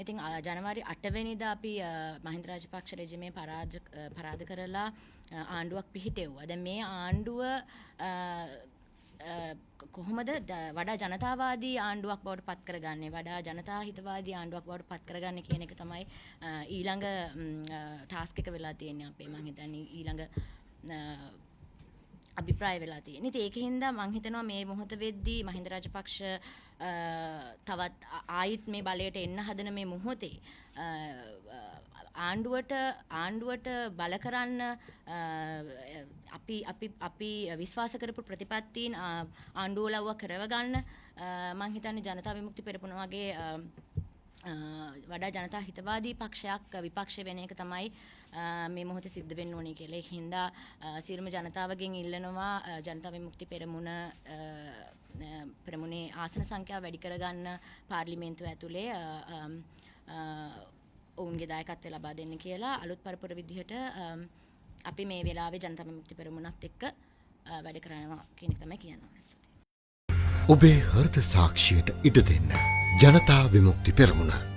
ඉතින් ජනවාරි 8 වෙනිදා අපි මහින්ද රාජපක්ෂ රෙජිමේ පරාද කරලා ආණ්ඩුවක් පිහිටෙව්වා. දැන් මේ ආණ්ඩුව කොහොමද වඩා ජනතාවාදී ආණ්ඩුවක් බවට පත් කරගන්නේ, වඩා ජනතා හිතවාදී ආණ්ඩුවක් බවට පත් කරගන්නේ කියන එක තමයි ඊළඟ ටාස්ක් එක වෙලා තියෙන්නේ අපේ. මම හිතන්නේ ඊළඟ අභිප්‍රාය වෙලා තියෙන්නේ. ඉතින් ඒකින්ද මම හිතනවා මේ මොහොත වෙද්දී මහින්ද රාජපක්ෂ තවත් ආයිත් මේ බලයට එන්න හදන මේ මොහොතේ ආණ්ඩුවට බල කරන්න අපි විශ්වාස කරපු ප්‍රතිපත්තීන් ආණ්ඩුව ලව්ව කරව ගන්න මම හිතන්නේ ජනතා විමුක්ති පෙරමුණ වගේ වඩා ජනතා හිතවාදී පක්ෂයක් විපක්ෂ වෙන එක තමයි මේ මොහොතේ සිද්ධ වෙන්න ඕනේ කියලා. ඒ හින්දා සියලුම ජනතාවගෙන් ඉල්ලනවා ජනතා විමුක්ති පෙරමුණේ ආසන සංඛ්‍යාව වැඩි කරගන්න පාර්ලිමේන්තුව ඇතුලේ ඔවුන්ගේ දායකත්වය ලබා දෙන්න කියලා අලුත් පරපුර විදිහට අපි මේ වෙලාවේ ජනතා විමුක්ති පෙරමුණත් එක්ක වැඩ කරනවා කියන එක තමයි කියන්න ඕනේ. ඔබේ හෘද සාක්ෂියට ඉඩ දෙන්න ජනතා විමුක්ති පෙරමුණ